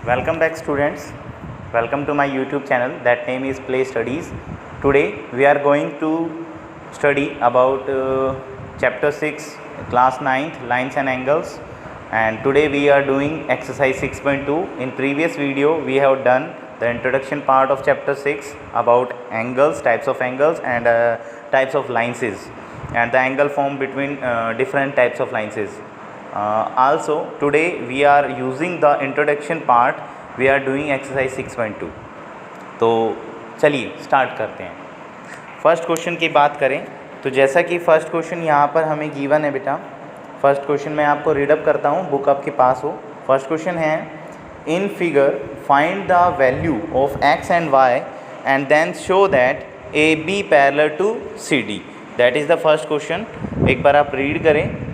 Welcome back students. Welcome to my YouTube channel that name is Play Studies. Today we are going to study about chapter 6 class 9th lines and angles, and today we are doing exercise 6.2. In previous video we have done the introduction part of chapter 6 about angles, types of angles and types of lenses and the angle formed between different types of lenses. Also today we are using the introduction part, we are doing exercise 6.2. तो चलिए start करते हैं. First question की बात करें तो जैसा कि फर्स्ट क्वेश्चन यहाँ पर हमें गिवन है बेटा. फर्स्ट क्वेश्चन मैं आपको रीडअप करता हूँ, बुक आपके पास हो. फर्स्ट क्वेश्चन है in figure find the value of x and y and then show that A B parallel to C D. That is the first question. एक बार आप रीड करें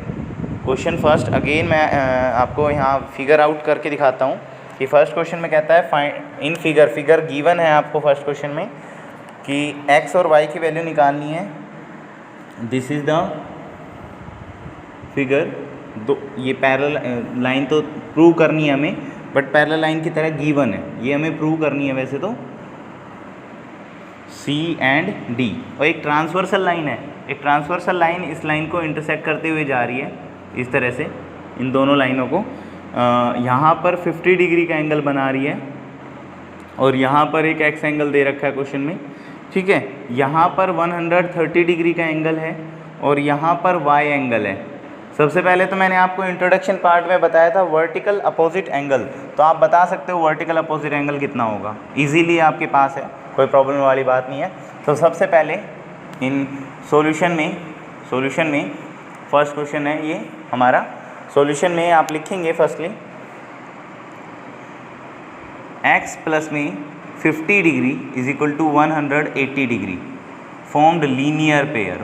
क्वेश्चन फर्स्ट. अगेन मैं आपको यहाँ फिगर आउट करके दिखाता हूँ कि फर्स्ट क्वेश्चन में कहता है फाइंड इन फिगर गिवन है आपको फर्स्ट क्वेश्चन में कि x और y की वैल्यू निकालनी है. This is the figure. दो ये पैरेलल लाइन तो प्रूव करनी है हमें, बट पैरेलल लाइन की तरह गिवन है, ये हमें प्रूव करनी है वैसे तो. C एंड D और एक ट्रांसवर्सल लाइन है. एक ट्रांसवर्सल लाइन इस लाइन को इंटरसेक्ट करते हुए जा रही है इस तरह से, इन दोनों लाइनों को यहाँ पर 50 डिग्री का एंगल बना रही है और यहाँ पर एक एक्स एंगल दे रखा है क्वेश्चन में. ठीक है, यहाँ पर 130 डिग्री का एंगल है और यहाँ पर वाई एंगल है. सबसे पहले तो मैंने आपको इंट्रोडक्शन पार्ट में बताया था वर्टिकल अपोजिट एंगल, तो आप बता सकते हो वर्टिकल अपोजिट एंगल कितना होगा. इजीली आपके पास है, कोई प्रॉब्लम वाली बात नहीं है. तो सबसे पहले इन सॉल्यूशन में फर्स्ट क्वेश्चन है ये हमारा. सॉल्यूशन में आप लिखेंगे फर्स्टली x प्लस में 50 degree is equal to 180 degree formed linear pair.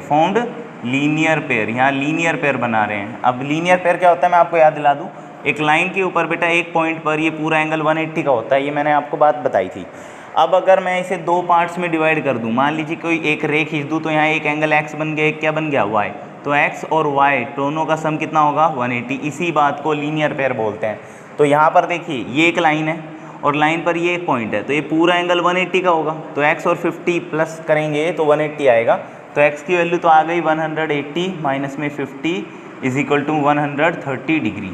यहाँ लीनियर पेयर बना रहे हैं. अब लीनियर पेयर क्या होता है मैं आपको याद दिला दूँ. एक लाइन के ऊपर बेटा एक पॉइंट पर ये पूरा एंगल 180 का होता है, ये मैंने आपको बात बताई थी. अब अगर मैं इसे दो पार्ट्स में डिवाइड कर दूँ, मान लीजिए कोई एक रे खींच दूँ, तो यहाँ एक एंगल x बन गया, एक क्या बन गया y. तो x और y दोनों का सम कितना होगा 180. इसी बात को लीनियर पेयर बोलते हैं. तो यहाँ पर देखिए ये एक लाइन है और लाइन पर ये एक पॉइंट है, तो ये पूरा एंगल 180 का होगा. तो x और 50 प्लस करेंगे तो 180 आएगा. तो x की वैल्यू तो आ गई 180 माइनस में 50 इज इक्वल टू 130 डिग्री.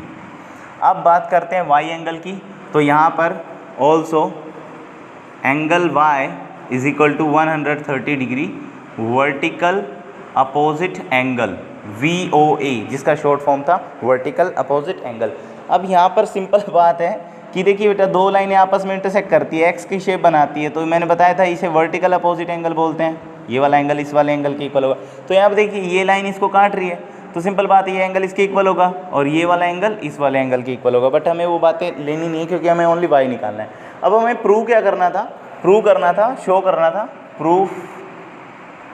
अब बात करते हैं y एंगल की. तो यहाँ पर also angle y is equal to 130 degree vertical opposite angle VOA, जिसका शॉर्ट फॉर्म था वर्टिकल अपोजिट एंगल. अब यहाँ पर सिंपल बात है कि देखिए बेटा दो लाइनें आपस में इंटरसेक्ट करती है, एक्स की शेप बनाती है, तो मैंने बताया था इसे वर्टिकल अपोजिट एंगल बोलते हैं. ये वाला एंगल इस वाले एंगल के इक्वल होगा. तो यहाँ पर देखिए ये लाइन इसको काट रही है, तो सिंपल बात है ये एंगल इसके इक्वल होगा और ये वाला एंगल इस वाले एंगल के इक्वल होगा. बट हमें वो बातें लेनी नहीं है क्योंकि हमें ओनली वाई निकालना है. अब हमें प्रूव क्या करना था, शो करना था. प्रूफ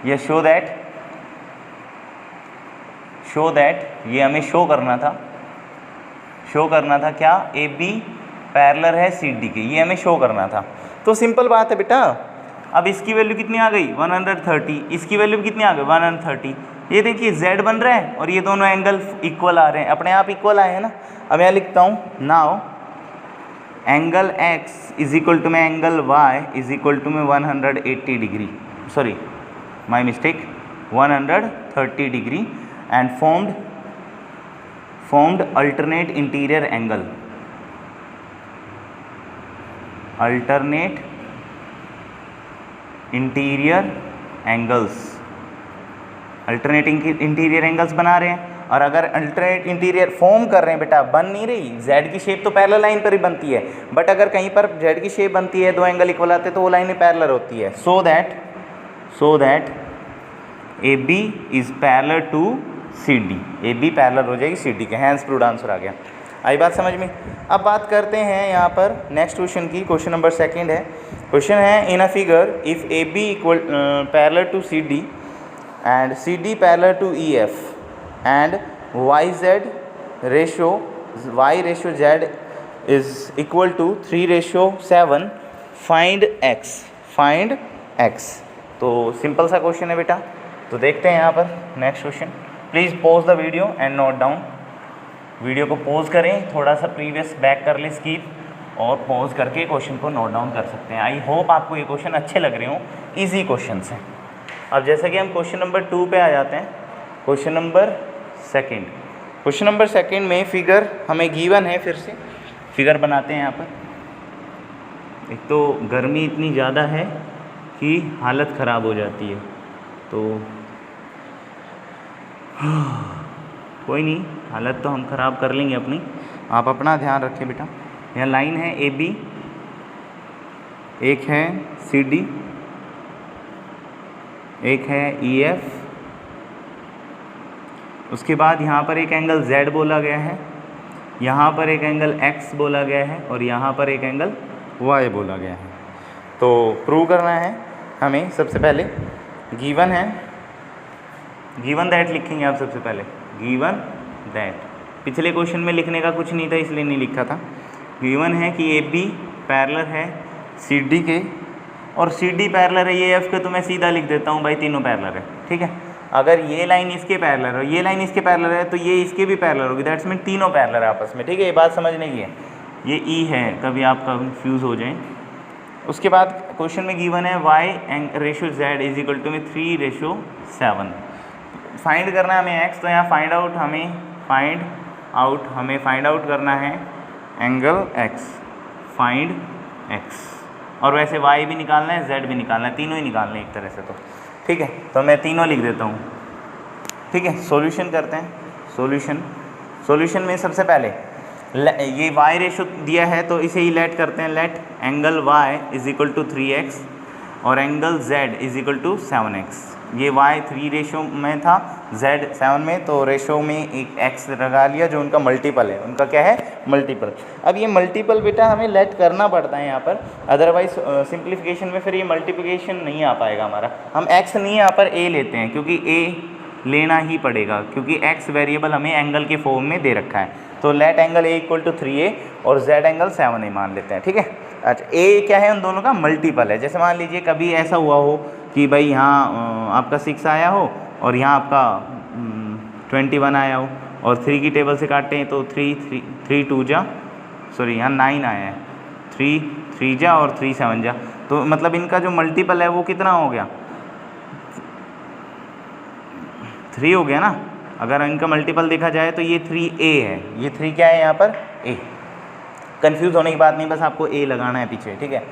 या शो दैट ये हमें शो करना था क्या ए बी पैरेलल है सी डी के, ये हमें शो करना था. तो सिंपल बात है बेटा. अब इसकी वैल्यू कितनी आ गई 130, इसकी वैल्यू कितनी आ गई 130. ये देखिए z बन रहा है और ये दोनों एंगल इक्वल आ रहे हैं, अपने आप इक्वल आए हैं ना. अब यहाँ लिखता हूँ now angle x is equal to में angle y is equal to में 180 degree, sorry my mistake, 130 degree and formed alternate interior angle. Alternate interior angles बना रहे हैं. और अगर अल्टरनेट इंटीरियर फॉर्म कर रहे हैं बेटा, बन नहीं रही, z की शेप तो पैरेलल लाइन पर ही बनती है, बट अगर कहीं पर z की शेप बनती है, दो एंगल इक्वल आते हैं तो वो लाइन पैरेलल होती है. So that A B is parallel to C D. A B parallel हो जाएगी सी डी के. हैंस प्रूव्ड आंसर आ गया. आई बात समझ में. अब बात करते हैं यहाँ पर नेक्स्ट क्वेश्चन की. क्वेश्चन नंबर 2 है. क्वेश्चन है in a figure if A B equal parallel to C D and C D parallel to E F and y ratio z is equal to 3:7, find x. तो simple सा question है बेटा. तो देखते हैं यहाँ पर next question. Please pause the video and note down. Video को पॉज करें, थोड़ा सा प्रीवियस बैक कर लें स्किप, और पॉज करके क्वेश्चन को नोट डाउन कर सकते हैं। आई होप आपको ये क्वेश्चन अच्छे लग रहे हों, ईजी क्वेश्चन हैं। अब जैसा कि हम क्वेश्चन नंबर 2 पे आ जाते हैं, क्वेश्चन नंबर सेकंड में फिगर हमें गिवन है। फिर से फिगर बनाते हैं यहाँ पर। एक तो गर्मी इतनी ज़्यादा है कि हालत ख़राब हो जाती है, तो कोई नहीं, हालत तो हम ख़राब कर लेंगे अपनी, आप अपना ध्यान रखें बेटा। यहाँ लाइन है AB, एक है CD, एक है EF, उसके बाद यहाँ पर एक एंगल Z बोला गया है, यहाँ पर एक एंगल X बोला गया है और यहाँ पर एक एंगल Y बोला गया है। तो प्रूव करना है हमें। सबसे पहले गिवन है, गिवन दैट लिखेंगे आप सबसे पहले, गिवन दैट। पिछले क्वेश्चन में लिखने का कुछ नहीं था इसलिए नहीं लिखा था। गिवन है कि AB पैरेलल है CD के और CD पैरेलल है EF के, तो मैं सीधा लिख देता हूँ भाई तीनों पैरेलल है, ठीक है। अगर ये लाइन इसके पैरेलल और ये लाइन इसके पैरेलल है तो ये इसके भी पैरेलल होगी, दैट्स मीन तीनों पैरेलल है आपस में, ठीक है। ये बात समझने की है। ये E है, कभी आप कंफ्यूज हो जाएं। उसके बाद क्वेश्चन में गिवन है y ratio z is equal to में 3:7। फाइंड करना है हमें x, तो यहाँ फाइंड आउट करना है एंगल x, फाइंड x। और वैसे y भी निकालना है, z भी निकालना है, तीनों ही निकालने एक तरह से, तो ठीक है। तो मैं तीनों लिख देता हूँ, ठीक है। सॉल्यूशन करते हैं। सॉल्यूशन में सबसे पहले ये y रेशो दिया है तो इसे ही लेट करते हैं। Let angle y is equal to 3x और angle z is equal to 7x। ये y 3 रेशो में था, z 7 में, तो रेशो में एक x लगा लिया जो उनका मल्टीपल है। उनका क्या है? मल्टीपल। अब ये मल्टीपल बेटा हमें लेट करना पड़ता है यहाँ पर, अदरवाइज सिंप्लीफिकेशन में फिर ये मल्टीप्लिकेशन नहीं आ पाएगा हमारा। हम x नहीं यहाँ पर a लेते हैं, क्योंकि a लेना ही पड़ेगा, क्योंकि x वेरिएबल हमें एंगल के फॉर्म में दे रखा है। तो let angle a equal to 3a और z एंगल 7a मान लेते हैं, ठीक है। अच्छा, a क्या है? उन दोनों का मल्टीपल है। जैसे मान लीजिए कभी ऐसा हुआ हो कि भाई यहाँ आपका 6 आया हो और यहाँ आपका 21 आया हो, और 3 की टेबल से काटते हैं तो 3 2 जा, सॉरी यहाँ 9 आया है, 3 3 जा और 3 7 जा, तो मतलब इनका जो मल्टीपल है वो कितना हो गया? 3 हो गया ना। अगर इनका मल्टीपल देखा जाए तो ये 3a है, ये 3 क्या है यहाँ पर? a। कंफ्यूज होने की बात नहीं, बस आपको a लगाना है पीछे, ठीक है।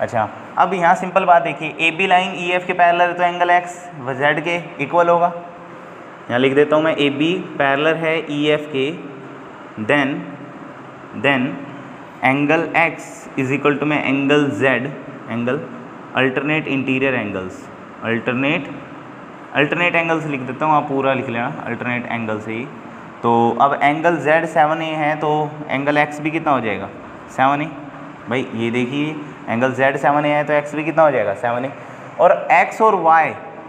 अच्छा, अब यहाँ सिंपल बात देखिए, AB लाइन EF के पैरेलल है तो एंगल x z के इक्वल होगा। यहाँ लिख देता हूँ मैं, AB पैरेलल है EF के, then angle x is equal to में angle z, angle alternate interior angles, alternate angles लिख देता हूँ, आप पूरा लिख लेना अल्टरनेट एंगल से ही। तो अब एंगल z 7a है तो एंगल x भी कितना हो जाएगा? 7a। भाई ये देखिए, एंगल z 7a है तो x भी कितना हो जाएगा? 7a। और x और y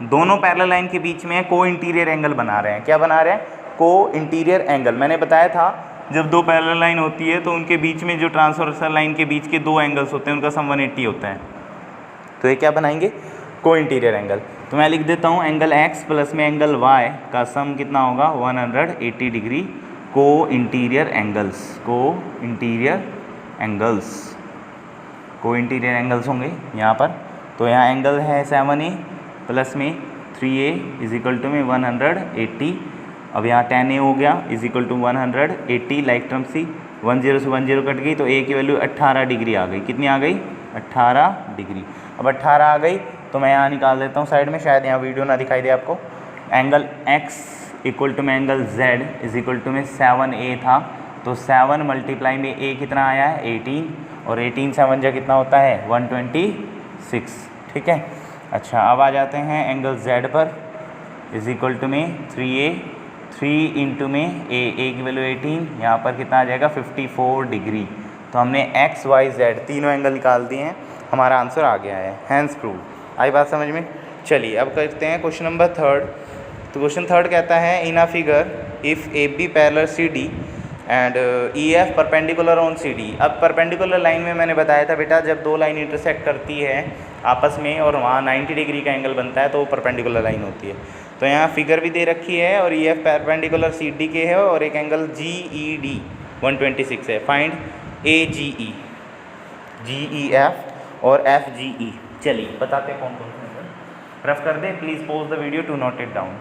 दोनों पैरेलल लाइन के बीच में को इंटीरियर एंगल बना रहे हैं। क्या बना रहे हैं? को इंटीरियर एंगल। मैंने बताया था जब दो पैरेलल लाइन होती है तो उनके बीच में जो ट्रांसवर्सल लाइन के बीच के दो एंगल्स होते हैं उनका सम 180 होता है। तो ये क्या बनाएंगे? को इंटीरियर एंगल। तो मैं लिख देता हूँ एंगल x प्लस में एंगल y का सम कितना होगा? 180 डिग्री को इंटीरियर एंगल्स होंगे यहाँ पर। तो यहाँ एंगल है 7a प्लस में 3a इज इक्वल टू में 180। अब यहाँ 10a हो गया is equal to 180, like term सी 10 से 10 कट गई तो a की वैल्यू 18 डिग्री आ गई। कितनी आ गई? 18 डिग्री। अब 18 आ गई तो मैं यहाँ निकाल देता हूँ साइड में, शायद यहाँ वीडियो ना दिखाई दे आपको। एंगल x इक्वल टू में angle z is equal to में 7a था, तो 7 मल्टीप्लाई में a कितना आया है? 18, और 18 7 जा कितना होता है? 126, ठीक है। अच्छा, अब आ जाते हैं एंगल z पर, इज इक्वल टू में 3a, 3 इंटू में a की वैल्यू 18, यहाँ पर कितना आ जाएगा? 54 डिग्री। तो हमने x y z तीनों एंगल निकाल दिए हैं, हमारा आंसर आ गया है। Hence prove. आई बात समझ में? चलिए अब करते हैं क्वेश्चन नंबर 3। तो क्वेश्चन 3 कहता है, in a figure if AB parallel CD and EF perpendicular on CD। अब परपेंडिकुलर लाइन में मैंने बताया था बेटा, जब दो लाइन इंटरसेक्ट करती है आपस में और वहाँ 90 डिग्री का एंगल बनता है तो वो परपेंडिकुलर लाइन होती है। तो यहाँ फिगर भी दे रखी है और EF परपेंडिकुलर CD के है और एक एंगल GED 126 है। Find AGE। GEF और FGE। चलिए बताते हैं कौन कौन से एंगल। रफ कर दें, please pause the video to note it down.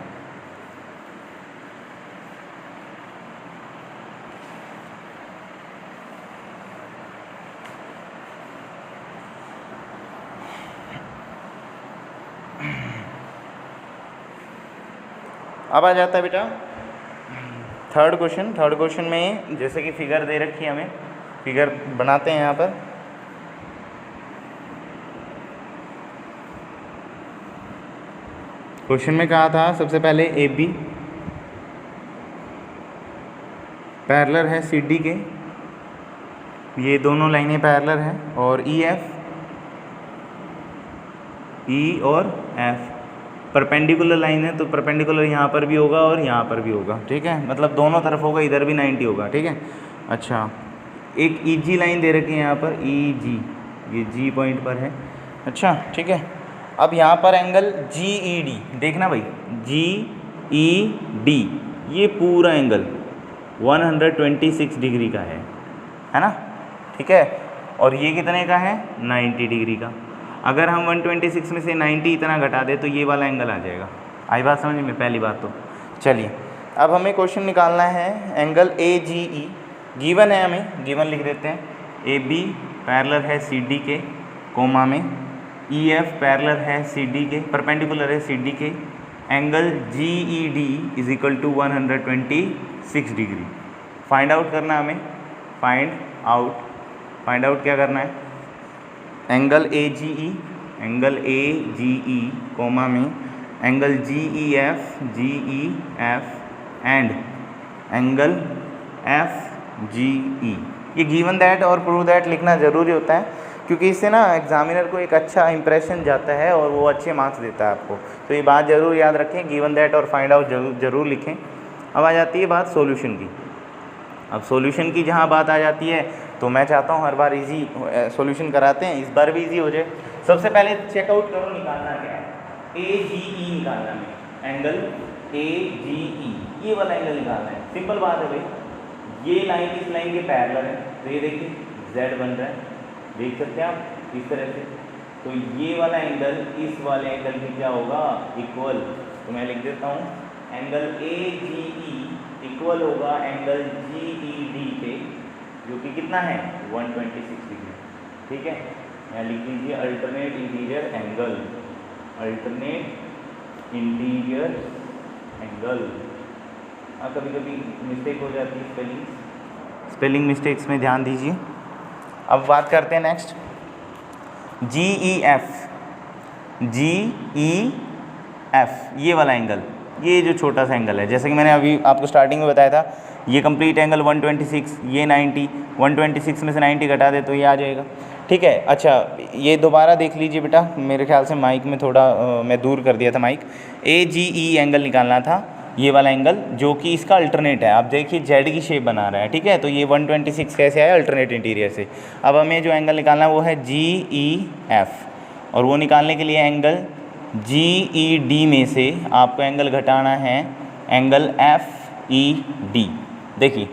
अब आ जाता है बेटा थर्ड क्वेश्चन में जैसे कि फिगर दे रखी है, हमें फिगर बनाते हैं यहाँ पर। क्वेश्चन में कहा था सबसे पहले AB पैरेलल है CD के, ये दोनों लाइनें पैरेलल हैं, और EF E और F परपेंडिकुलर लाइन है, तो परपेंडिकुलर यहाँ पर भी होगा और यहाँ पर भी होगा, ठीक है, मतलब दोनों तरफ होगा, इधर भी 90 होगा, ठीक है। अच्छा, एक EG लाइन दे रखी है यहाँ पर, EG, ये G पॉइंट पर है, अच्छा ठीक है। अब यहाँ पर एंगल GED देखना भाई, GED ये पूरा एंगल 126 डिग्री का है ना, ठीक है, और ये कितने का है 90 डिग्री का। अगर हम 126 में से 90 इतना घटा दे तो ये वाला एंगल आ जाएगा। आई बात समझ में? पहली बात तो चलिए, अब हमें क्वेश्चन निकालना है एंगल AGE गिवन है, हमें गिवन लिख देते हैं। AB पैरेलल है CD के, कोमा में EF पैरेलल है CD के, परपेंडिकुलर है CD के, angle GED is equal to 126 degree. Find out करना हमें, फाइंड आउट क्या करना है, एंगल AGE कोमा में angle GEF and angle FGE। ये गिवन दैट और प्रूव दैट लिखना ज़रूरी होता है, क्योंकि इससे ना एग्जामिनर को एक अच्छा इंप्रेशन जाता है और वो अच्छे मार्क्स देता है आपको, तो ये बात ज़रूर याद रखें, गिवन दैट और फाइंड आउट जरूर लिखें। अब आ जाती है बात सॉल्यूशन की। अब सॉल्यूशन की जहाँ बात आ जाती है तो मैं चाहता हूँ हर बार इजी सॉल्यूशन कराते हैं, इस बार भी इजी हो जाए। सबसे पहले चेकआउट करो, निकालना क्या है, AGE निकालना है, एंगल AGE ये वाला एंगल निकालना है। सिंपल बात है भाई, ये लाइन इस लाइन के पैरेलल है, तो ये देखिए Z बन रहा है, देख सकते हैं आप इस तरह से, तो ये वाला एंगल इस वाले एंगल की क्या होगा, इक्वल। तो मैं लिख देता हूँ एंगल AGE इक्वल होगा एंगल GED के, जो कि कितना है 126 डिग्री, ठीक है। यहाँ लिख लीजिए अल्टरनेट इंटीरियर एंगल। कभी कभी मिस्टेक हो जाती है, स्पेलिंग मिस्टेक्स में ध्यान दीजिए। अब बात करते हैं नेक्स्ट GEF ये वाला एंगल, ये जो छोटा सा एंगल है, जैसे कि मैंने अभी आपको स्टार्टिंग में बताया था, ये कंप्लीट एंगल 126, ये 90, 126 में से 90 घटा दे तो ये आ जाएगा, ठीक है। अच्छा, ये दोबारा देख लीजिए बेटा, मेरे ख्याल से माइक में थोड़ा मैं दूर कर दिया था माइक। AGE एंगल निकालना था, ये वाला एंगल जो कि इसका अल्टरनेट है। आप देखिए जेड की शेप बना रहा है, ठीक है, तो ये 126 कैसे आया, अल्टरनेट इंटीरियर से। अब हमें जो एंगल निकालना है वो है GEF, और वो निकालने के लिए एंगल GED में से आपको एंगल घटाना है एंगल FED। देखिए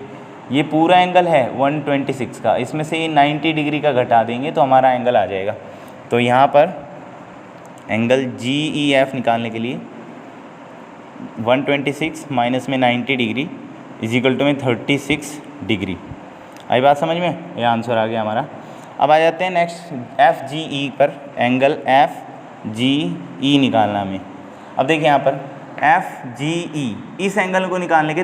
ये पूरा एंगल है 126 का, इसमें से 90 डिग्री का घटा देंगे तो हमारा एंगल आ जाएगा। तो यहाँ पर एंगल GEF निकालने के लिए 126 माइनस में 90 डिग्री इज इक्वल टू में 36 डिग्री। आई बात समझ में? ये आंसर आ गया हमारा। अब आ जाते हैं नेक्स्ट FGE पर, एंगल FGE निकालना हमें। अब देखिए यहाँ पर FGE, इस एंगल को निकालने के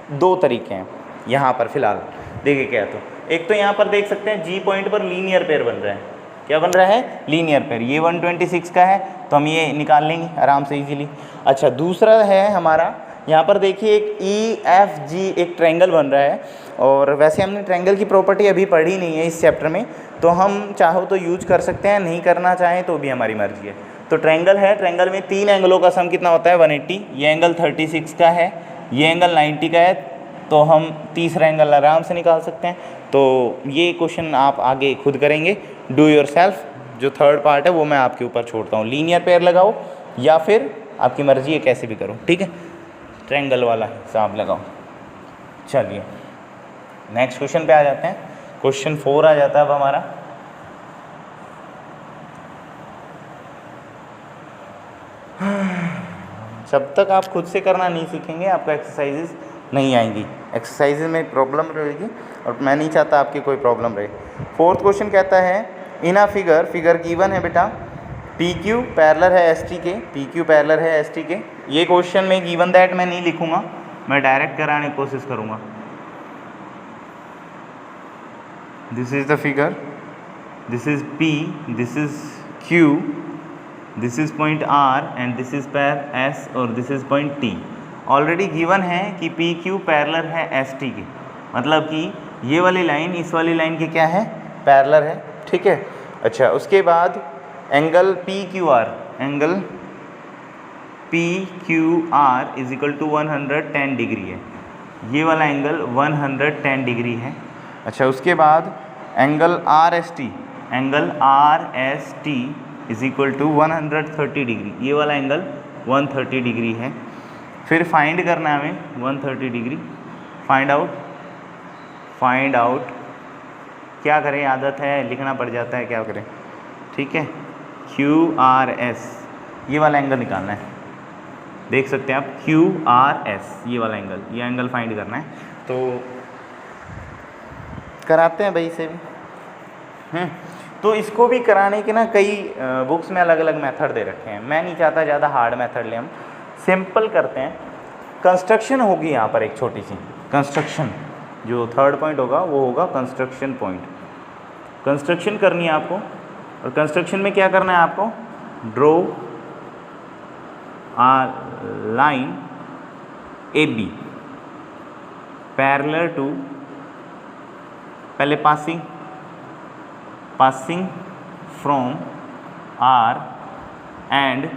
दो तरीके हैं यहाँ पर फिलहाल। देखिए क्या, तो एक तो यहाँ पर देख सकते हैं G पॉइंट पर लीनियर पेयर बन रहा है। क्या बन रहा है? Linear pair. ये 126 का है तो हम ये निकाल लेंगे आराम से इजीली। अच्छा, दूसरा है हमारा यहाँ पर देखिए एक EFG एक ट्रायंगल बन रहा है, और वैसे हमने ट्रायंगल की प्रॉपर्टी अभी पढ़ी नहीं है इस चैप्टर में, तो हम चाहो तो यूज कर सकते हैं, नहीं करना चाहें तो भी हमारी मर्जी है। तो ट्रायंगल है, ट्रायंगल में तीन एंगलों का सम कितना होता है 180। ये एंगल 36 का है, ये एंगल 90 का है, तो हम तीसरा एंगल आराम से निकाल सकते हैं। तो ये क्वेश्चन आप आगे खुद करेंगे, डू योर सेल्फ। जो थर्ड पार्ट है वो मैं आपके ऊपर छोड़ता हूँ, लीनियर पेयर लगाओ या फिर आपकी मर्जी है कैसे भी करो, ठीक है। ट्रायंगल वाला हिसाब लगाओ। चलिए नेक्स्ट क्वेश्चन पे आ जाते हैं। क्वेश्चन 4 आ जाता है अब हमारा। जब तक आप खुद से करना नहीं सीखेंगे आपको एक्सरसाइजेज नहीं आएंगी, एक्सरसाइजेज में प्रॉब्लम रहेगी और मैं नहीं चाहता आपकी कोई प्रॉब्लम रहे। फोर्थ क्वेश्चन कहता है इन अ फिगर गिवन है बेटा पी क्यू पैरेलल है एस टी के, पी क्यू पैरेलल है एस टी के। ये क्वेश्चन में गिवन दैट मैं नहीं लिखूंगा, मैं डायरेक्ट कराने की कोशिश करूँगा। This is the figure, this is P, this is Q, this is point R and this is पैर S और this is point T। Already given है कि पी क्यू पैरेलल है एस टी के, मतलब कि ये वाली लाइन इस वाली लाइन के क्या है, पैरेलल है, ठीक है। अच्छा, उसके बाद angle P Q R, angle P Q R is equal to 110 degree है, ये वाला एंगल 110 डिग्री है। अच्छा, उसके बाद angle R S T, angle R S T is equal to 130 degree, ये वाला एंगल 130 डिग्री है। फिर फाइंड करना है हमें 130 डिग्री, फाइंड आउट क्या करें, आदत है लिखना पड़ जाता है, क्या करें, ठीक है। क्यू आर एस, ये वाला एंगल निकालना है, देख सकते हैं आप क्यू आर एस, ये वाला एंगल, ये एंगल फाइंड करना है। तो कराते हैं भाई इसे भी। तो इसको भी कराने के ना कई बुक्स में अलग अलग मेथड दे रखे हैं, मैं नहीं चाहता ज़्यादा हार्ड मेथड ले, हम सिंपल करते हैं। कंस्ट्रक्शन होगी यहाँ पर एक छोटी सी कंस्ट्रक्शन, जो थर्ड पॉइंट होगा वो होगा कंस्ट्रक्शन पॉइंट। कंस्ट्रक्शन करनी है आपको, और कंस्ट्रक्शन में क्या करना है आपको, draw a line A B parallel to, पहले passing from R and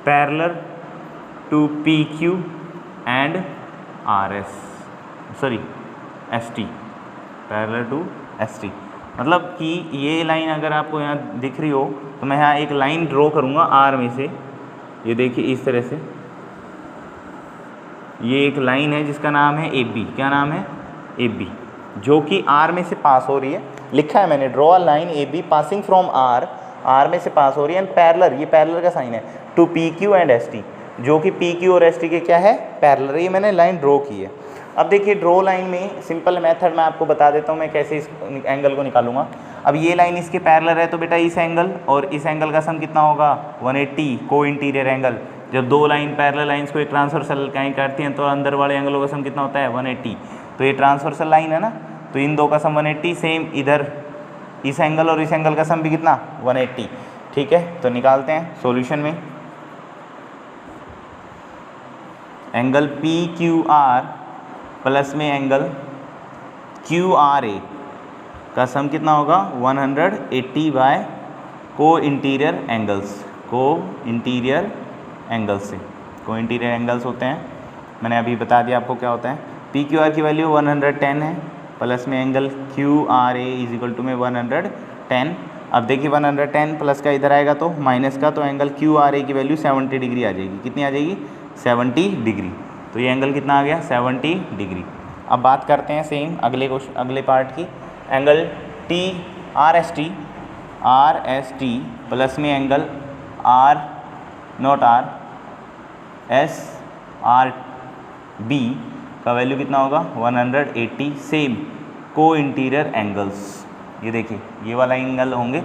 parallel to P Q and R S, sorry S T, parallel to S T. मतलब कि ये लाइन अगर आपको यहाँ दिख रही हो तो मैं यहाँ एक लाइन ड्रॉ करूँगा आर में से, ये देखिए इस तरह से, ये एक लाइन है जिसका नाम है ए बी, क्या नाम है, ए बी, जो कि आर में से पास हो रही है। लिखा है मैंने, draw a line A B passing from R, R में से पास हो रही है, एंड पैरेलल, ये पैरेलल का साइन है, to P Q and S T, जो कि पी क्यू और एस टी के क्या है, पैरेलल। ये मैंने लाइन ड्रॉ की है। अब देखिए ड्रॉ लाइन में सिंपल मेथड मैं आपको बता देता हूँ मैं कैसे इस एंगल को निकालूंगा। अब ये लाइन इसके पैरेलल है तो बेटा इस एंगल और इस एंगल का सम कितना होगा, 180, को इंटीरियर एंगल। जब दो लाइन पैरेलल लाइंस को एक ट्रांसवर्सल लाइन काटती हैं तो अंदर वाले एंगलों का सम कितना होता है, 180। तो ये ट्रांसवर्सल लाइन है ना, तो इन दो का सम 180, सेम इधर इस एंगल और इस एंगल का सम भी कितना, 180, ठीक है। तो निकालते हैं सॉल्यूशन में, angle P Q are plus में एंगल क्यू आर ए का सम कितना होगा, 180 बाय को इंटीरियर एंगल्स, को इंटीरियर एंगल्स से, को इंटीरियर एंगल्स होते हैं, मैंने अभी बता दिया आपको क्या होता है। पी क्यू आर की वैल्यू 110 है, प्लस में angle Q R A is equal to में 110। अब देखिए 110 प्लस का इधर आएगा तो माइनस का, तो एंगल क्यू आर ए की वैल्यू 70 डिग्री आ जाएगी, कितनी आ जाएगी, 70 डिग्री। तो ये एंगल कितना आ गया, 70 डिग्री। अब बात करते हैं सेम अगले पार्ट की, angle T R S T plus में angle R not R S R B का वैल्यू कितना होगा, 180, सेम को इंटीरियर एंगल्स। ये देखिए ये वाला एंगल होंगे,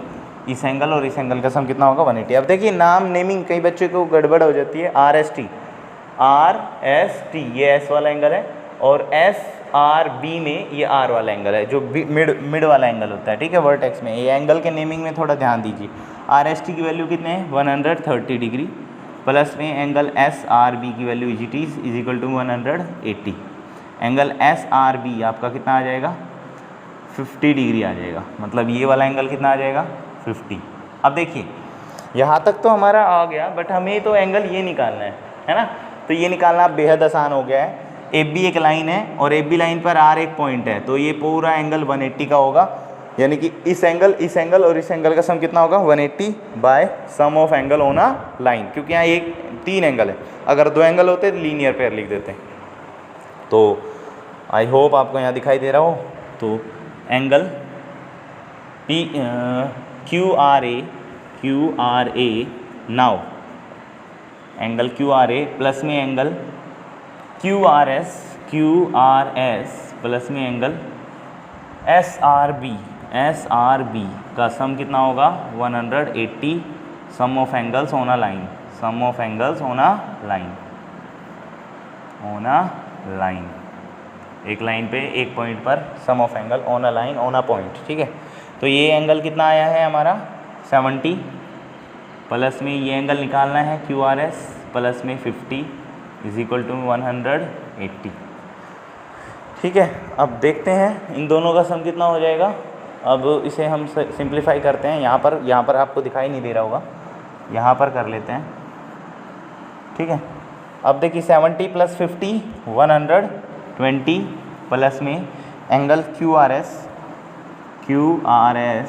इस एंगल और इस एंगल का सम कितना होगा, 180। अब देखिए नाम नेमिंग कई बच्चों को गड़बड़ हो जाती है, आर एस टी ये एस वाला एंगल है, और एस आर बी में ये आर वाला एंगल है, जो मिड वाला एंगल होता है, ठीक है, वर्टेक्स में। ये एंगल के नेमिंग में थोड़ा ध्यान दीजिए। आर एस टी की वैल्यू कितने हैं, 130 डिग्री, प्लस में एंगल एस आर बी की value is equal to 180। Angle S R B आपका कितना आ जाएगा, 50 डिग्री आ जाएगा, मतलब ये वाला एंगल कितना आ जाएगा, 50। अब देखिए यहाँ तक तो हमारा आ गया, बट हमें तो एंगल ये निकालना है ना। तो ये निकालना बेहद आसान हो गया है। ए बी एक लाइन है और ए बी लाइन पर आर एक पॉइंट है, तो ये पूरा एंगल 180 का होगा, यानी कि इस एंगल और इस एंगल का सम कितना होगा, 180 by sum of angle on a line, क्योंकि यहाँ एक 3 एंगल है, अगर 2 एंगल होते तो लीनियर पेयर लिख देते। तो आई होप आपको यहाँ दिखाई दे रहा हो। तो angle P Q R A now angle Q R A plus में angle Q R S plus में एंगल एस आर बी का सम कितना होगा 180 sum of angles on a line, sum of angles on a line, एक line पे एक point पर sum of angle on a line on a point. ठीक है, तो ये एंगल कितना आया है हमारा 70 प्लस में ये एंगल निकालना है क्यू आर एस प्लस में 50 इज इक्वल टू 180। ठीक है, अब देखते हैं इन दोनों का सम कितना हो जाएगा। अब इसे हम सिंप्लीफाई करते हैं। यहाँ पर आपको दिखाई नहीं दे रहा होगा, यहाँ पर कर लेते हैं। ठीक है, अब देखिए 70 प्लस 50 120 प्लस में angle Q R S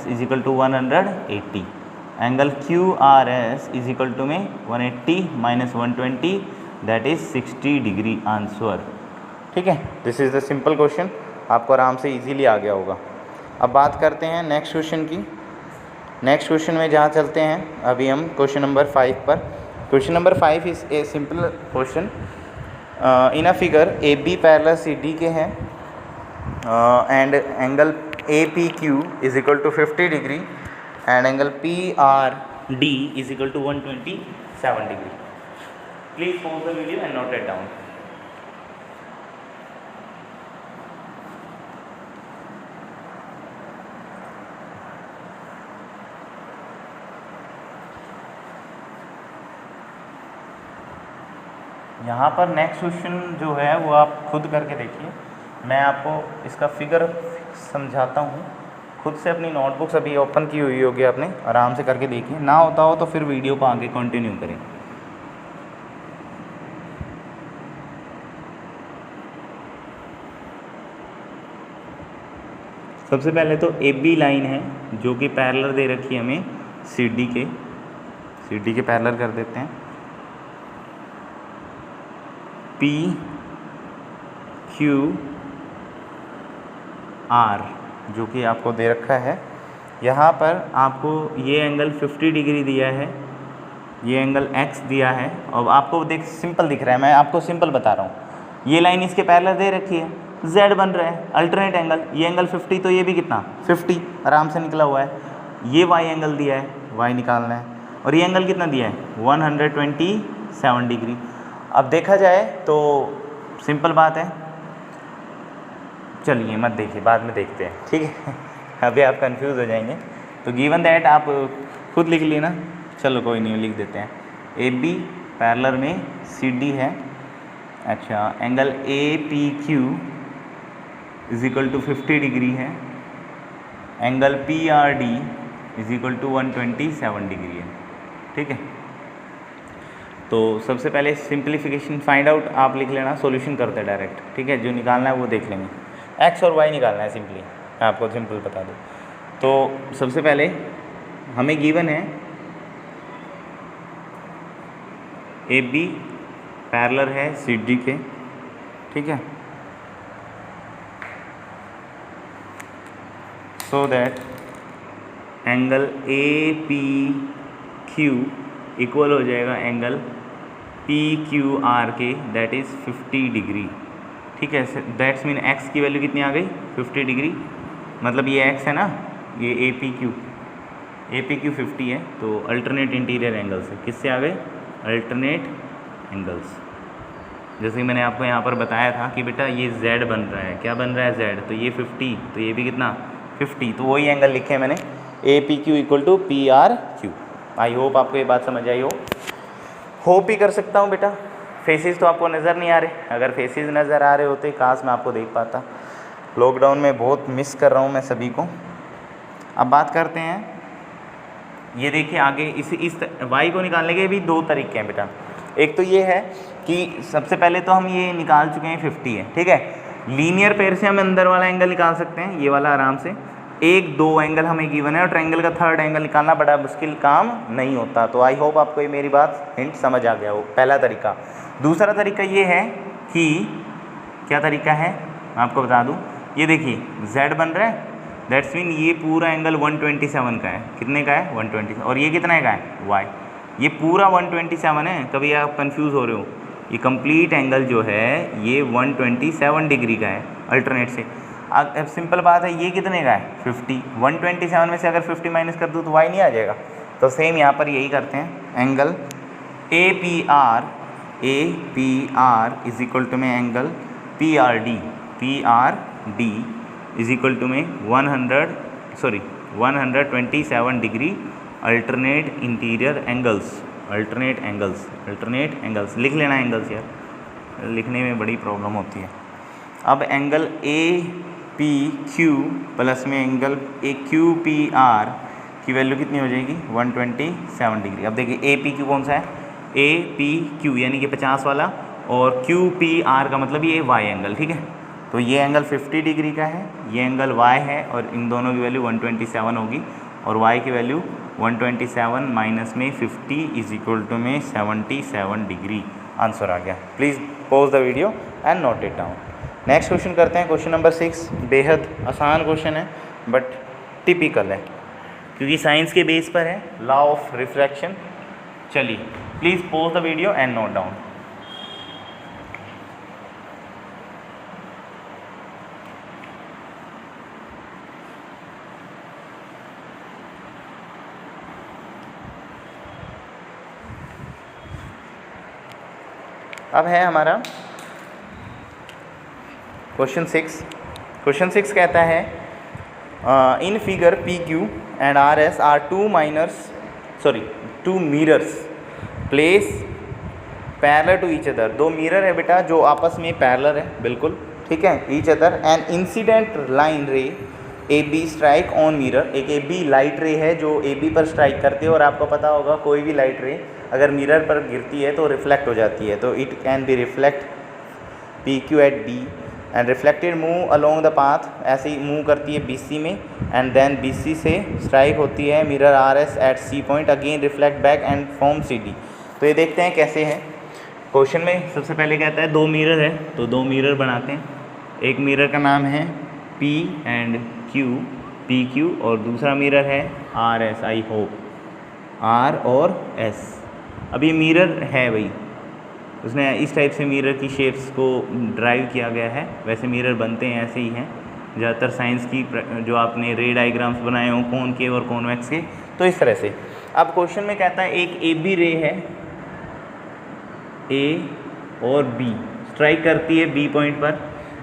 is equal to 180, angle Q R S is equal to में 180 minus 120 that is 60 degree answer. ठीक है, this is the simple question, आपको आराम से इजीली आ गया होगा। अब बात करते हैं नेक्स्ट क्वेश्चन की। नेक्स्ट क्वेश्चन में जहाँ चलते हैं अभी हम क्वेश्चन नंबर 5 पर। Question number 5 is a simple question. In a figure A B parallel C D के हैं and angle A P Q is equal to 50 degree and angle P R D is equal to 127 degree. Please pause the video and note it down. यहाँ पर next question जो है वो आप खुद करके देखिए, मैं आपको इसका फिगर समझाता हूँ। खुद से अपनी नोटबुक्स अभी ओपन की हुई होगी आपने, आराम से करके देखिए, ना होता हो तो फिर वीडियो को आगे कंटिन्यू करें। सबसे पहले तो ए बी लाइन है जो कि पैरेलल दे रखी है हमें सी डी के पैरेलल कर देते हैं। पी क्यू आर जो कि आपको दे रखा है, यहाँ पर आपको ये एंगल 50 डिग्री दिया है, ये एंगल x दिया है, और आपको देख सिंपल दिख रहा है, मैं आपको सिंपल बता रहा हूँ। ये लाइन इसके पैरेलल दे रखी है, z बन रहा है अल्टरनेट एंगल, ये एंगल 50 तो ये भी कितना 50 आराम से निकला हुआ है। ये y एंगल दिया है, y निकालना है, और ये एंगल कितना दिया है 127 डिग्री। अब देखा जाए तो सिंपल बात है, चलिए मत देखिए, बाद में देखते हैं। ठीक है, अभी आप कंफ्यूज हो जाएंगे, तो गिवन दैट आप खुद लिख लेना। चलो कोई नहीं, लिख देते हैं। ए बी पैरेलल में सी डी है, अच्छा angle A P Q is equal to 50 degree है, angle P R D is equal to 127 degree है। ठीक है, तो सबसे पहले सिंप्लीफिकेशन फाइंड आउट आप लिख लेना, सॉल्यूशन करते हैं डायरेक्ट। ठीक है, जो निकालना है वो देख लेंगे, एक्स और वाई निकालना है सिंपली, मैं आपको सिंपल बता दूँ। तो सबसे पहले हमें गिवन है ए बी पैरेलल है सी डी के। ठीक है, so that angle A P Q equal हो जाएगा एंगल पी क्यू आर के, दैट इज़ 50 डिग्री। ठीक है, दैट्स मीन एक्स की वैल्यू कितनी आ गई 50 डिग्री, मतलब ये एक्स है ना, ये ए पी क्यू 50 है, तो अल्टरनेट इंटीरियर एंगल्स है, किससे आ गए अल्टरनेट एंगल्स। जैसे कि मैंने आपको यहाँ पर बताया था कि बेटा ये z बन रहा है, क्या बन रहा है z, तो ये 50, तो ये भी कितना 50, तो वही एंगल लिखे मैंने A P Q equal to P R Q. I hope आपको ये बात समझ आई हो। होप ही कर सकता हूँ बेटा, फेसेस तो आपको नज़र नहीं आ रहे, अगर फेसेस नज़र आ रहे होते काश मैं आपको देख पाता। लॉकडाउन में बहुत मिस कर रहा हूँ मैं सभी को। अब बात करते हैं, ये देखिए आगे इस y को निकालने के भी दो तरीके हैं बेटा। एक तो ये है कि सबसे पहले तो हम ये निकाल चुके हैं 50 है, ठीक है, लीनियर पेयर से हम अंदर वाला एंगल निकाल सकते हैं, ये वाला आराम से। एक दो एंगल हमें गिवन है और ट्रायंगल का थर्ड एंगल निकालना बड़ा मुश्किल काम नहीं होता। तो आई होप आपको ये मेरी बात हिंट समझ आ गया हो, पहला तरीका। दूसरा तरीका ये है कि क्या तरीका है मैं आपको बता दूं, ये देखिए z बन रहा है, दैट्स मीन ये पूरा एंगल 127 का है, कितने का है 127, और ये कितने का है y, ये पूरा 127 है, कभी आप कंफ्यूज हो रहे हो, ये कंप्लीट एंगल जो है ये 127 डिग्री का है अल्टरनेट से। अब सिंपल बात है, ये कितने का है 50, 127 में से अगर 50 माइनस कर दूँ तो वाई नहीं आ जाएगा। तो सेम यहाँ पर यही करते हैं, angle A P R is equal to में angle P R D is equal to में 127 डिग्री अल्टरनेट इंटीरियर एंगल्स लिख लेना एंगल्स यार, लिखने में बड़ी प्रॉब्लम होती है। अब angle A P Q plus में angle A Q P R की वैल्यू कितनी हो जाएगी 127 डिग्री। अब देखिए ए पी क्यू कौन सा है, ए पी क्यू यानी कि 50 वाला, और क्यू पी आर का मतलब ये वाई एंगल, ठीक है। तो ये एंगल 50 डिग्री का है, ये एंगल वाई है, और इन दोनों की वैल्यू 127 होगी, और वाई की वैल्यू 127 माइनस में 50 इज इक्वल टू में 77 डिग्री। आंसर आ गया। Please pause the video and note it down. Next question करते हैं, क्वेश्चन नंबर 6। बेहद आसान क्वेश्चन है बट टिपिकल है, क्योंकि साइंस के बेस पर है, लॉ ऑफ रिफ्रैक्शन। चलिए please pause the video and note down. अब है हमारा क्वेश्चन 6। क्वेश्चन 6 कहता है in figure P Q and R S are two mirrors place parallel to each other. दो मिरर है बेटा जो आपस में पैरेलल है, बिल्कुल ठीक है, each other. And incident line ray A B strike on mirror. एक ए बी लाइट रे है जो ए बी पर स्ट्राइक करती है, और आपको पता होगा कोई भी लाइट रे अगर मिरर पर गिरती है तो रिफ्लेक्ट हो जाती है। तो it can be reflect P Q at B and reflected move along the path, ऐसे ही मूव करती है बी सी में, एंड देन बी सी से स्ट्राइक होती है mirror R S at C point, again reflect back and form C D. तो ये देखते हैं कैसे है। क्वेश्चन में सबसे पहले कहता है दो मिरर है, तो दो मिरर बनाते हैं। एक मिरर का नाम है P and Q, P Q, और दूसरा मिरर है R S, I hope R और एस। अब ये मिरर है भाई, उसने इस टाइप से मिरर की शेप्स को ड्राइव किया गया है, वैसे मिरर बनते हैं ऐसे ही हैं ज़्यादातर साइंस की जो आपने रे डायग्राम्स बनाए हों कॉनकेव और कॉन्वेक्स के, तो इस तरह से। अब क्वेश्चन में कहता है एक ए बी रे है, ए और बी स्ट्राइक करती है बी पॉइंट पर,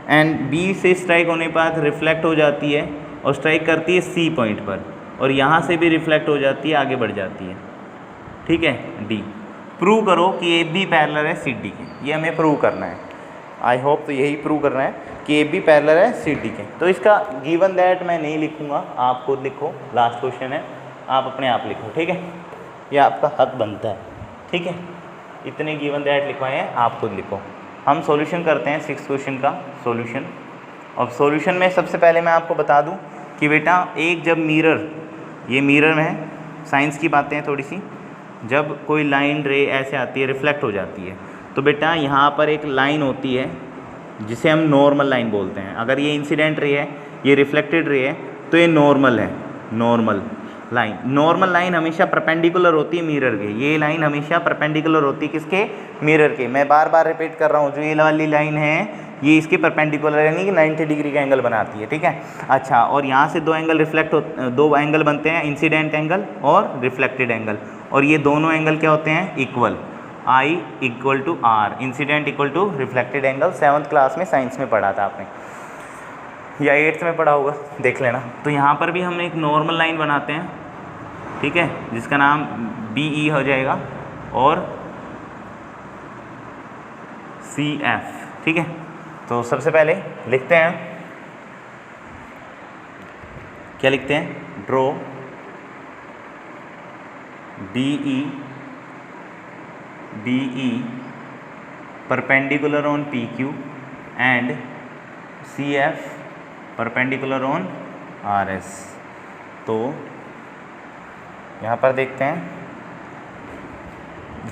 एंड बी से स्ट्राइक होने के बाद रिफ्लेक्ट हो जाती है और स्ट्राइक करती है सी पॉइंट पर, और यहाँ से भी रिफ्लेक्ट हो जाती है, आगे बढ़ जाती है, ठीक है, डी। प्रूव करो कि ए बी पैरेलल है सी डी के, ये हमें प्रूव करना है। आई होप तो यही प्रूव करना है कि ए बी पैरेलल है सी डी के। तो इसका गिवन दैट मैं नहीं लिखूंगा, आप खुद लिखो, लास्ट क्वेश्चन है, आप अपने आप लिखो, ठीक है, ये आपका हक बनता है, ठीक है। इतने गिवन दैट लिखवाए हैं, आप खुद लिखो। हम सॉल्यूशन करते हैं 6 क्वेश्चन का सॉल्यूशन। और सॉल्यूशन में सबसे पहले मैं आपको बता दूं कि बेटा एक जब मिरर, ये मिरर में है, साइंस की बातें हैं थोड़ी सी, जब कोई लाइन रे ऐसे आती है रिफ्लेक्ट हो जाती है, तो बेटा यहाँ पर एक लाइन होती है जिसे हम नॉर्मल लाइन बोलते हैं। अगर ये इंसिडेंट रे है, ये रिफ्लेक्टेड रे है, तो ये नॉर्मल है, नॉर्मल लाइन। नॉर्मल लाइन हमेशा परपेंडिकुलर होती है मिरर के, ये लाइन हमेशा परपेंडिकुलर होती है किसके, मिरर के। मैं बार बार रिपीट कर रहा हूँ, जो ये वाली लाइन है ये इसके परपेंडिकुलर यानी कि 90 डिग्री का एंगल बनाती है, ठीक है। अच्छा, और यहाँ से दो एंगल दो एंगल बनते हैं, इंसिडेंट एंगल और रिफ्लेक्टेड एंगल, और ये दोनों एंगल क्या होते हैं, equal. I equal to R, incident equal to reflected angle. 7th class में साइंस में पढ़ा था आपने, या 8th में पढ़ा होगा, देख लेना। तो यहाँ पर भी हम एक नॉर्मल लाइन बनाते हैं, ठीक है, जिसका नाम बी ई हो जाएगा, और सी एफ, ठीक है। तो सबसे पहले लिखते हैं, क्या लिखते हैं, draw D E perpendicular on P Q and C F perpendicular on R S. तो यहाँ पर देखते हैं,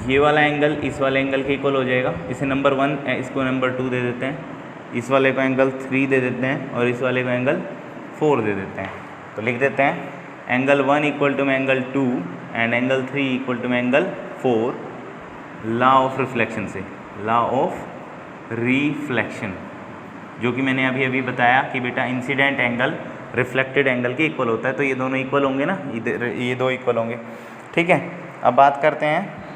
ये वाला एंगल इस वाले एंगल के इक्वल हो जाएगा, इसे नंबर 1, इसको नंबर 2 दे देते हैं, इस वाले को एंगल 3 दे देते हैं, और इस वाले को एंगल 4 दे देते हैं। तो लिख देते हैं एंगल 1 इक्वल टू में angle 2 and angle 3 equal to में एंगल 4 लॉ ऑफ रिफ्लेक्शन से, लॉ ऑफ रिफ्लेक्शन, जो कि मैंने अभी अभी बताया कि बेटा इंसिडेंट एंगल रिफ्लेक्टेड एंगल के इक्वल होता है। तो ये दोनों इक्वल होंगे ना, ये दो इक्वल होंगे, ठीक है। अब बात करते हैं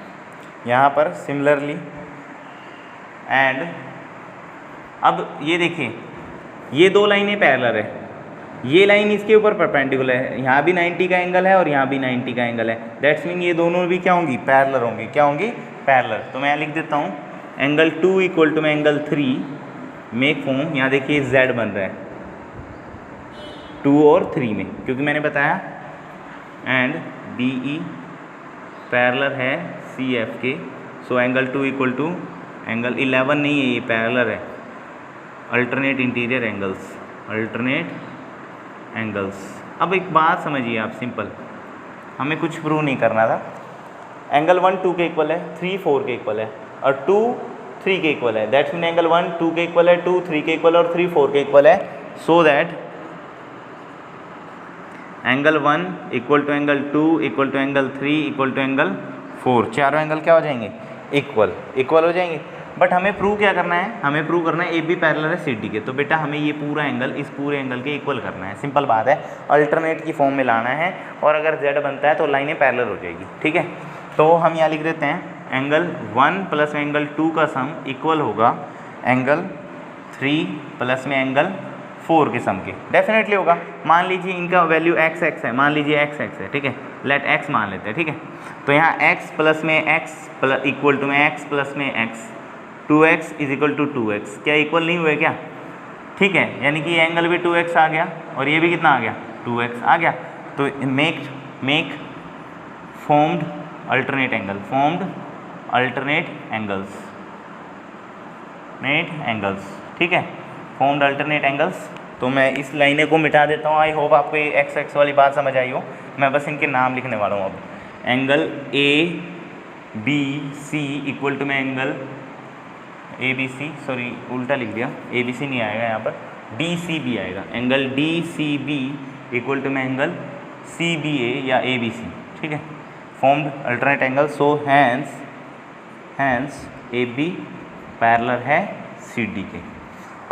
यहाँ पर सिमिलरली एंड, अब ये देखिए ये दो लाइनें पैरेलल है, ये लाइन इसके ऊपर परपेंडिकुलर है, यहाँ भी 90 का एंगल है और यहाँ भी 90 का एंगल है, दैट्स मीन ये दोनों भी क्या होंगी, पैरेलल होंगी। क्या होंगी, पैरेलल। तो मैं लिख देता हूँ एंगल 2 इक्वल टू में एंगल 3 मेक फॉर्म, यहाँ देखिए Z बन रहा है 2 और 3 में, क्योंकि मैंने बताया एंड DE पैरेलल है CF के, so angle 2 equal to angle 11 नहीं है, ये पैरेलल है, alternate interior angles, alternate angles. अब एक बात समझिए आप, सिंपल, हमें कुछ प्रूव नहीं करना था। एंगल 1 2 के इक्वल है, 3 4 के इक्वल है और 2 3 के इक्वल है, दैट्स मीन एंगल 1 2 के इक्वल है, 2 3 के इक्वल और 3 4 के इक्वल है, so that angle 1 equal to angle 2 equal to angle 3 equal to angle 4, चारों एंगल क्या हो जाएंगे, इक्वल हो जाएंगे। बट हमें प्रूव क्या करना है, हमें प्रूव करना है AB पैरेलल है CD के, तो बेटा हमें ये पूरा एंगल इस पूरे एंगल के इक्वल करना है, सिंपल बात है, अल्टरनेट की फॉर्म में लाना है, और अगर Z बनता है तो लाइनें पैरेलल हो जाएगी, ठीक है। तो हम यहाँ लिख देते हैं एंगल 1 प्लस में एंगल 2 का सम इक्वल होगा एंगल 3 प्लस में एंगल 4 के सम के, डेफिनेटली होगा। मान लीजिए इनका वैल्यू x है, मान लीजिए x है, ठीक है, लेट x मान लेते हैं, ठीक है। तो यहाँ x प्लस में x प्लस इक्वल टू में x प्लस में x, 2x is equal to 2x, क्या इक्वल नहीं हुए क्या, ठीक है, यानी कि ये एंगल भी 2x आ गया और ये भी कितना आ गया, 2x आ गया। तो make formed alternate angle, formed alternate angles, ठीक है, फॉर्म्ड अल्टरनेट एंगल्स। तो मैं इस लाइने को मिटा देता हूँ, आई होप आपको ये x वाली बात समझ आई हो, मैं बस इनके नाम लिखने वाला हूँ अब। एंगल ABC इक्वल टू में एंगल ABC, सॉरी उल्टा लिख दिया, ABC नहीं आएगा यहाँ पर, DCB आएगा, एंगल DCB इक्वल टू में एंगल CBA या ABC, ठीक है, formed alternate angle. So hence AB parallel है CD के।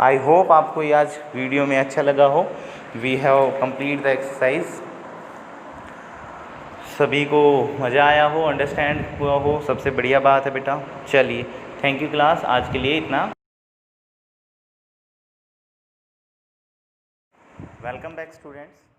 आई होप आपको ये आज वीडियो में अच्छा लगा हो। We have complete the exercise, सभी को मज़ा आया हो, अंडरस्टैंड हुआ हो, सबसे बढ़िया बात है बेटा। चलिए, थैंक यू क्लास, आज के लिए इतना। Welcome back students.